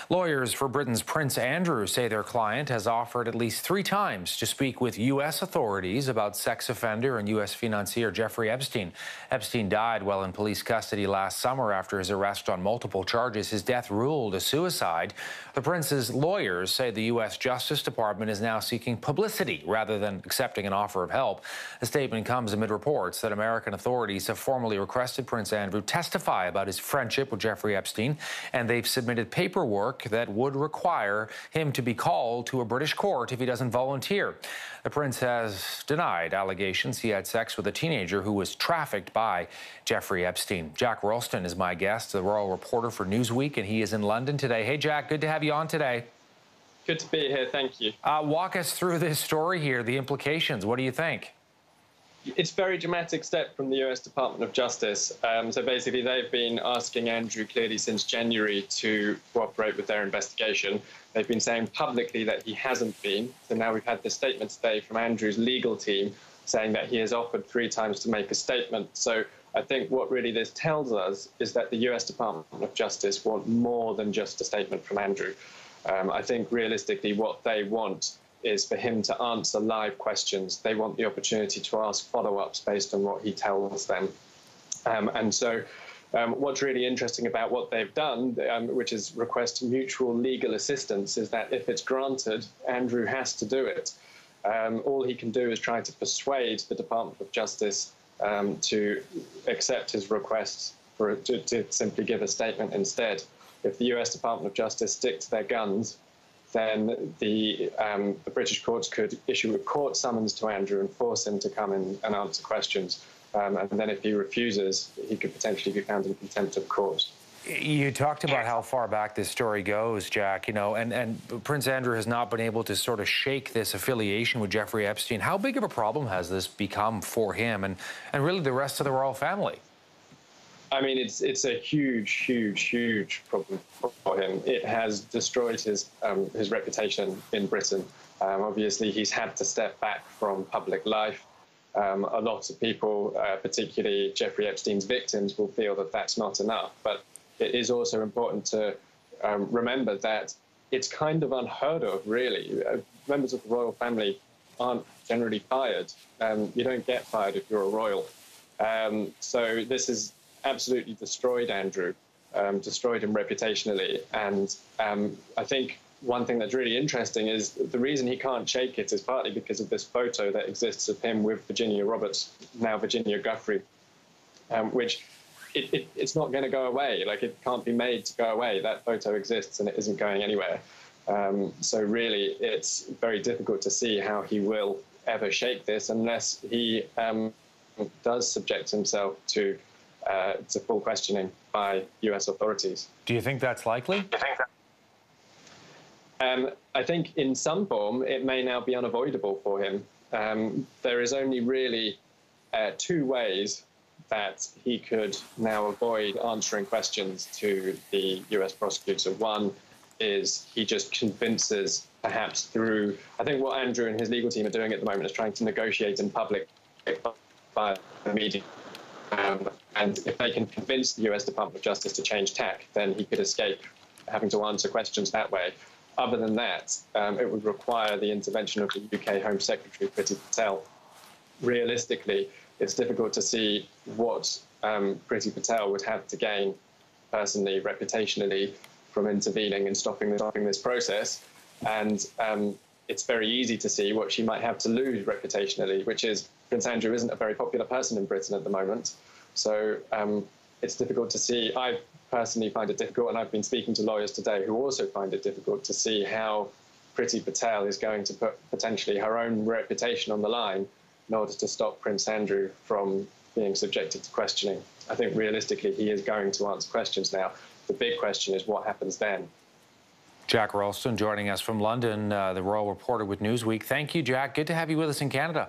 Lawyers for Britain's Prince Andrew say their client has offered at least 3 times to speak with U.S. authorities about sex offender and U.S. financier Jeffrey Epstein. Epstein died while in police custody last summer after his arrest on multiple charges. His death ruled a suicide. The prince's lawyers say the U.S. Justice Department is now seeking publicity rather than accepting an offer of help. The statement comes amid reports that American authorities have formally requested Prince Andrew testify about his friendship with Jeffrey Epstein, and they've submitted paperwork that would require him to be called to a British court if he doesn't volunteer. The prince has denied allegations he had sex with a teenager who was trafficked by Jeffrey Epstein. Jack Ralston is my guest, the royal reporter for Newsweek, and he is in London today. Hey, Jack, good to have you on today. Good to be here, thank you. Walk us through this story here, the implications. What do you think? It's a very dramatic step from the US Department of Justice. So basically, they've been asking Andrew clearly since January to cooperate with their investigation. They've been saying publicly that he hasn't been. So now we've had this statement today from Andrew's legal team saying that he has offered 3 times to make a statement. So I think what really this tells us is that the US Department of Justice want more than just a statement from Andrew. I think realistically what they want is for him to answer live questions. They want the opportunity to ask follow-ups based on what he tells them. What's really interesting about what they've done, which is request mutual legal assistance, is that if it's granted, Andrew has to do it. All he can do is try to persuade the Department of Justice to accept his request to simply give a statement instead. If the US Department of Justice stick to their guns, then the British courts could issue a court summons to Andrew and force him to come in and answer questions. And then if he refuses, he could potentially be found in contempt of court. You talked about how far back this story goes, Jack, and Prince Andrew has not been able to sort of shake this affiliation with Jeffrey Epstein. How big of a problem has this become for him and really the rest of the royal family? I mean, it's a huge problem for him. It has destroyed his reputation in Britain. Obviously, he's had to step back from public life. A lot of people, particularly Jeffrey Epstein's victims, will feel that that's not enough. But it is also important to remember that it's kind of unheard of, really. Members of the royal family aren't generally fired. You don't get fired if you're a royal. So this is absolutely destroyed Andrew, destroyed him reputationally. And I think one thing that's really interesting is the reason he can't shake it is partly because of this photo that exists of him with Virginia Roberts, now Virginia Giuffre, which it's not going to go away. Like, it can't be made to go away. That photo exists and it isn't going anywhere. So really, it's very difficult to see how he will ever shake this unless he does subject himself to full questioning by US authorities. Do you think that's likely? I think in some form it may now be unavoidable for him. There is only really 2 ways that he could now avoid answering questions to the US prosecutor. One is he just convinces, perhaps through, I think what Andrew and his legal team are doing at the moment is trying to negotiate in public by the media. And if they can convince the US Department of Justice to change tack, then he could escape having to answer questions that way. Other than that, it would require the intervention of the UK Home Secretary, Priti Patel. Realistically, it's difficult to see what Priti Patel would have to gain personally, reputationally, from intervening and stopping this process. And it's very easy to see what she might have to lose reputationally, which is Prince Andrew isn't a very popular person in Britain at the moment. So it's difficult to see. I personally find it difficult, and I've been speaking to lawyers today who also find it difficult to see how Priti Patel is going to put potentially her own reputation on the line in order to stop Prince Andrew from being subjected to questioning. I think realistically he is going to answer questions now. The big question is what happens then. Jack Ralston joining us from London, the royal reporter with Newsweek. Thank you, Jack. Good to have you with us in Canada.